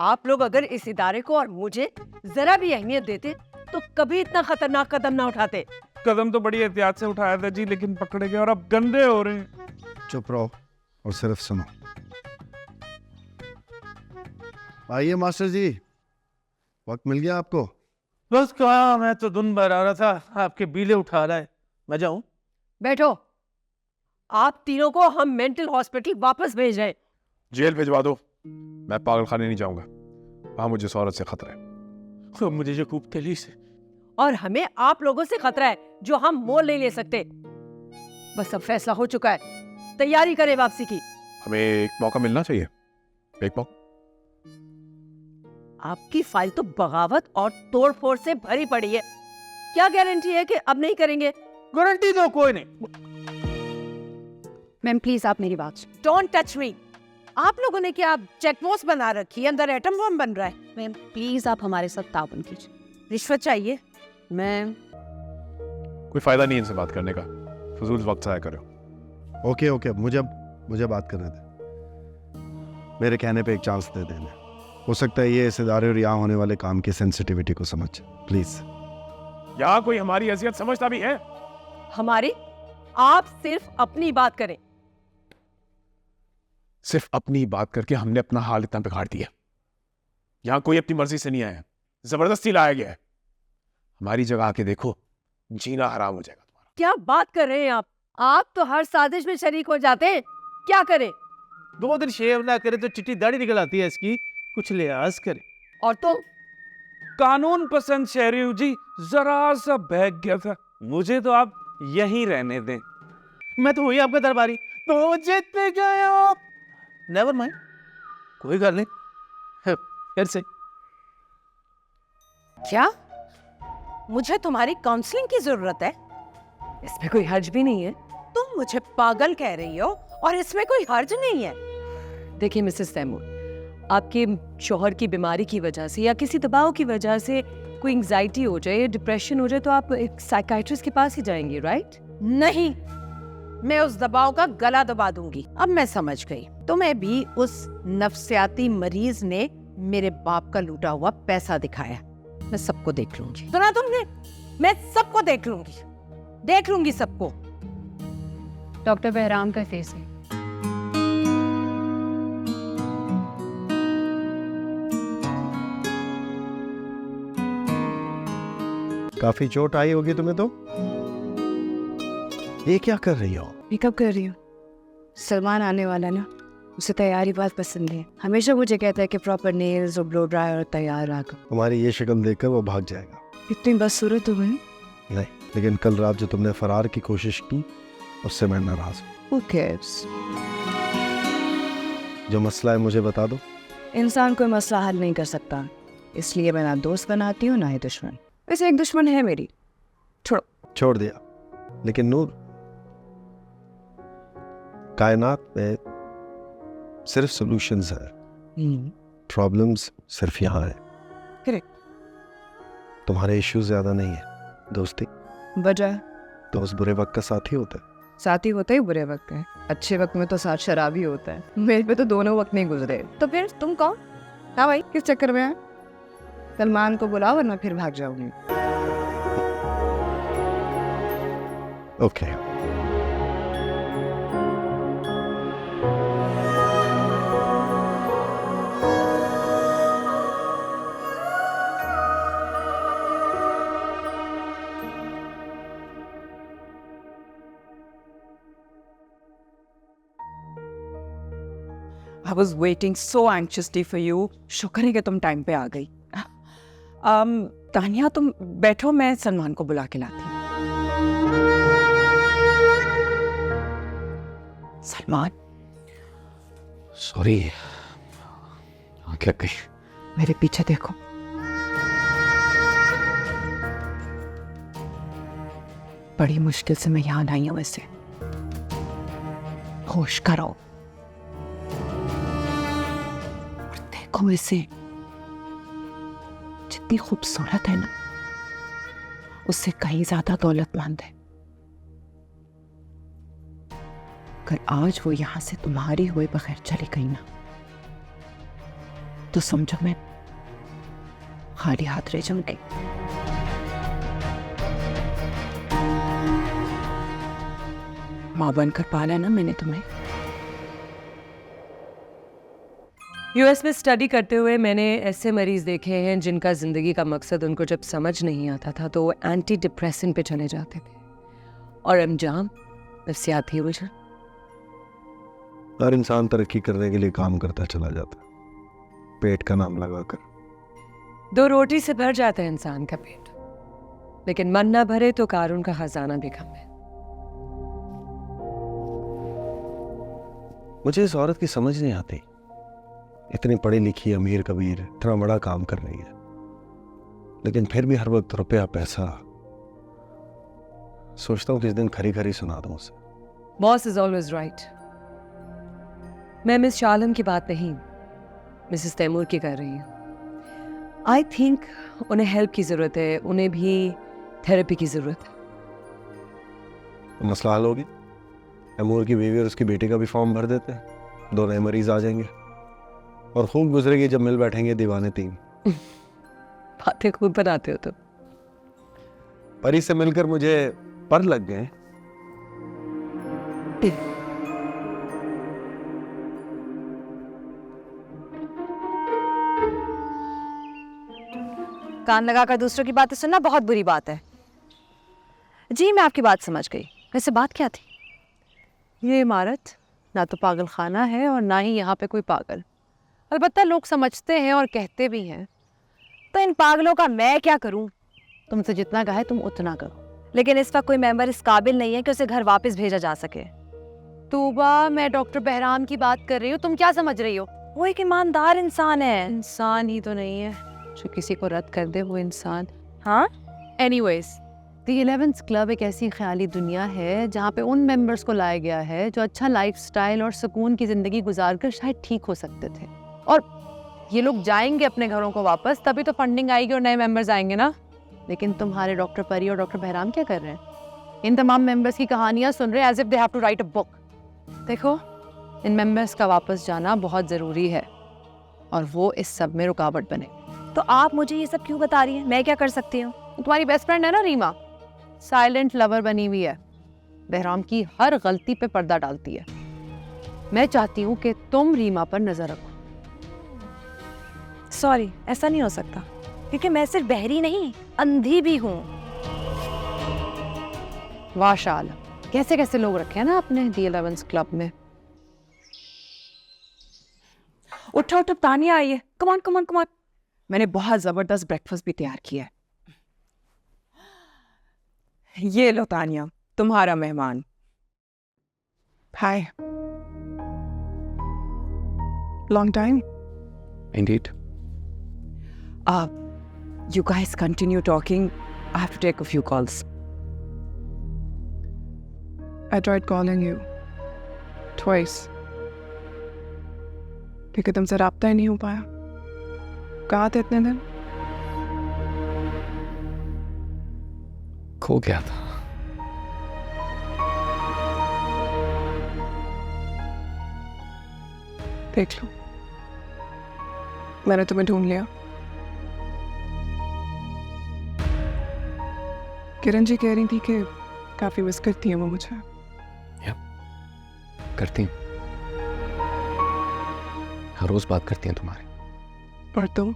आप लोग अगर इस इदारे को और मुझे जरा भी अहमियत देते तो कभी इतना खतरनाक कदम ना उठाते। कदम तो बड़ी एहतियात से उठाया था जी, लेकिन पकड़े गए और अब गंदे हो रहे हैं। चुप रहो और सिर्फ सुनो। आइए मास्टर जी, वक्त मिल गया आपको? बस कहा, मैं तो धुन भर आ रहा था, आपके बीले उठा रहा है। मैं जाऊं? बैठो। आप तीनों को हम मेंटल हॉस्पिटल वापस भेज रहे हैं। जेल भिजवा दो, मैं पागल खाने नहीं जाऊंगा, वहां मुझे इस औरत से खतरा है। तो मुझे जो खूब तली से, और हमें आप लोगों से खतरा है जो हम मोल नहीं ले सकते। बस अब फैसला हो चुका है, तैयारी करें वापसी की। हमें एक मौका मिलना चाहिए, एक मौका। आपकी फाइल तो बगावत और तोड़फोड़ से भरी पड़ी है, क्या गारंटी है कि अब नहीं करेंगे? गारंटी तो कोई नहीं। मैम प्लीज आप मेरी बात। Don't touch me. आप लोगों ने क्या चेक पोस्ट बना रखी है, अंदर एटम बम बन रहा है। मैम प्लीज आप हमारे साथ ताउन कीजिए। रिश्वत चाहिए? मैं कोई फायदा नहीं इनसे बात करने का, फजूल वक्त जाया करो। ओके, मुझे बात करने दे। मेरे कहने पे एक चांस दे देना। हो सकता है ये इस इदारे और यहाँ होने वाले काम की सेंसिटिविटी को समझ, प्लीज। यहाँ कोई हमारी हैसियत समझता भी है? हमारी? आप सिर्फ अपनी बात करें। सिर्फ अपनी बात करके हमने अपना हाल इतना बिगाड़ दिया। यहाँ कोई अपनी मर्जी से नहीं आया, जबरदस्ती लाया गया है। हमारी जगह आके देखो, जीना हराम हो जाएगा तुम्हारा। क्या बात कर रहे हैं आप? आप तो हर साजिश में शरीक हो जाते हैं। क्या करें? 2 दिन शेव ना करे तो चिट्टी दाढ़ी निकल आती है इसकी, कुछ लिहाज करे। और तुम? कानून पसंद शहरी हूँ जी, जरा सा बहक गया था। मुझे तो आप यहीं रहने दें, मैं तो हुई आपका दरबारी। तो जीत गए। नेवर माइंड, कोई गल नहीं, फिर से। क्या मुझे तुम्हारी काउंसलिंग की जरूरत है? इसमें कोई हर्ज भी नहीं है। तुम मुझे पागल कह रही हो और इसमें कोई हर्ज नहीं है। देखिए मिसेस तैमूर, आपके शौहर की बीमारी की वजह से या किसी दबाव की वजह से कोई एंजाइटी हो जाए, डिप्रेशन हो जाए, तो आप एक साइकियाट्रिस्ट के पास ही जाएंगी, राइट? नहीं, मैं उस दबाव का गला दबा दूंगी। अब मैं समझ गई, तुम्हें भी उस नफ्सियाती मरीज ने मेरे बाप का लूटा हुआ पैसा दिखाया। मैं सबको देख लूंगी। सुना तुमने? मैं सबको देख लूंगी सबको। डॉक्टर बहराम का फेस है। काफी चोट आई होगी तुम्हें तो। ये क्या कर रही हो? मेकअप कर रही हूँ। सलमान आने वाला ना, उसे तैयारी बहुत पसंद है। हमेशा मुझे कहता है कि प्रॉपर नेल्स और ब्लो ड्राई और तैयार आकर। तुम्हारी ये शक्ल देखकर वो भाग जाएगा। इतनी बदसूरत हो गई? नहीं, लेकिन कल रात जो तुमने फरार की कोशिश की, उससे मैं नाराज हूँ। Who cares? जो मसला है मुझे बता दो। इंसान कोई मसला हल नहीं कर सकता, इसलिए मैं ना दोस्त बनाती हूँ ना ही दुश्मन। वैसे एक दुश्मन है मेरी, छोड़ दिया। लेकिन नूर, कायनात में सिर्फ सॉल्यूशंस है, प्रॉब्लम्स सिर्फ यहाँ है। करेक्ट। तुम्हारे इश्यूज ज्यादा नहीं है। दोस्ती, वजह दोस्त बुरे वक्त का साथी होता है। साथी होता ही बुरे वक्त है, अच्छे वक्त में तो साथ शराबी होता है। मेरे पे तो दोनों वक्त नहीं गुजरे। तो फिर तुम कौन? हाँ भाई, किस चक्कर में है? सलमान को बुलाओ वरना फिर भाग जाऊंगी। Okay. I was waiting so anxiously for you. शुक्र है कि तुम टाइम पे आ गई। तानिया तुम बैठो, मैं सलमान को बुला के लाती हूँ। सलमान, सॉरी, आँख लग गई। मेरे पीछे देखो। बड़ी मुश्किल से मैं यहाँ आई हूँ। वैसे होश करो और देखो, इसे जितनी खूबसूरत है ना, उससे कहीं ज्यादा दौलतमंद है। अगर आज वो यहां से तुम्हारी हुए बगैर चली गई ना, तो समझो मैं खाली हाथ रह जाऊंगी। माँ बनकर पाला ना मैंने तुम्हें। यूएस में स्टडी करते हुए मैंने ऐसे मरीज देखे हैं जिनका जिंदगी का मकसद उनको जब समझ नहीं आता था तो वो एंटी डिप्रेसेंट पे चले जाते थे, और अंजाम नफ्सियाती उलझन। हर इंसान तरक्की करने के लिए काम करता चला जाता है, पेट का नाम लगाकर। 2 रोटी से भर जाता है इंसान का पेट, लेकिन मन ना भरे तो कारून का खजाना भी कम है। मुझे इस औरत की समझ नहीं आती, इतनी पढ़ी लिखी अमीर कबीर, इतना बड़ा काम कर रही है, लेकिन फिर भी हर वक्त रुपया पैसा। सोचता हूँ किस दिन खरी खरी सुना दूं उसे। Boss is always right. मैं मिस शालम की बात नहीं, मिसेस तैमूर की कर रही हूँ। आई थिंक उन्हें हेल्प की जरूरत है, उन्हें भी थेरेपी की जरूरत है। तो मसला हल होगी। तैमूर की बीवी और उसकी बेटी का भी फॉर्म भर देते हैं, 2 नए मरीज आ जाएंगे और खूब गुजरेगी जब मिल बैठेंगे दीवाने 3। बातें खूब बनाते हो तुम। परी से मिलकर मुझे पर लग गए। कान लगाकर दूसरों की बातें सुनना बहुत बुरी बात है। जी मैं आपकी बात समझ गई। वैसे बात क्या थी? ये इमारत ना तो पागल खाना है और ना ही यहाँ पे कोई पागल। अलबत्ता लोग समझते हैं और कहते भी हैं। तो इन पागलों का मैं क्या करूं? तुमसे जितना कहा है तुम उतना करो। लेकिन इस वक्त कोई मेंबर इस काबिल नहीं है कि उसे घर वापस भेजा जा सके। तूबा, मैं डॉक्टर बहराम की बात कर रही हूँ, तुम क्या समझ रही हो? वो एक ईमानदार इंसान है। इंसान ही तो नहीं है जो किसी को रद्द कर दे वो इंसान। हाँ, एनीवेज, द 11th क्लब एक ऐसी ख्याली दुनिया है जहाँ पे उन मेंबर्स को लाया गया है जो अच्छा लाइफस्टाइल और सुकून की ज़िंदगी गुजारकर शायद ठीक हो सकते थे। और ये लोग जाएंगे अपने घरों को वापस, तभी तो फंडिंग आएगी और नए मेंबर्स आएंगे ना। लेकिन तुम्हारे डॉक्टर परी और डॉक्टर बहराम क्या कर रहे हैं? इन तमाम मेंबर्स की कहानियाँ सुन रहे हैं as if they have to write a book. देखो, इन मेंबर्स का वापस जाना बहुत ज़रूरी है और वो इस सब में रुकावट बने। तो आप मुझे ये सब क्यों बता रही हैं? मैं क्या कर सकती हूँ? तुम्हारी बेस्ट फ्रेंड है ना रीमा, साइलेंट लवर बनी हुई है, बहराम की हर गलती पे पर्दा डालती है। मैं चाहती हूँ कि तुम रीमा पर नजर रखो। सॉरी, ऐसा नहीं हो सकता, क्योंकि मैं सिर्फ बहरी नहीं, अंधी भी हूँ। वाह शाल, कैसे कैसे लोग रखे हैं ना अपने दी 11th क्लब में। उठो उठो, तानिया आई है। Come on come on come on. मैंने बहुत जबरदस्त ब्रेकफास्ट भी तैयार किया है। ये लो तानिया, तुम्हारा मेहमान। Hi, long time. Indeed. You guys continue talking. I have to take a few calls. I tried calling you twice, लेकिन तुमसे राब्ता ही नहीं हो पाया। कहाँ थे इतने दिन? खो गया था। देख लो, मैंने तुम्हें ढूंढ लिया। किरण जी कह रही थी कि काफी मिस करती हैं वो मुझे। करती हूँ, हर रोज बात करती हैं तुम्हारे। और तुम?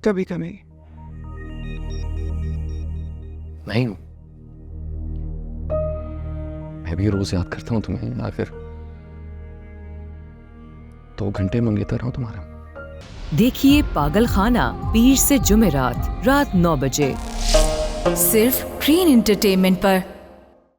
कभी कभी। नहीं, मैं भी रोज याद करता हूँ तुम्हें। आखिर 2 घंटे मंगेता रहा हूँ तुम्हारा। देखिए पागल खाना पीर से जुमेरात रात 9 बजे सिर्फ ग्रीन एंटरटेनमेंट पर।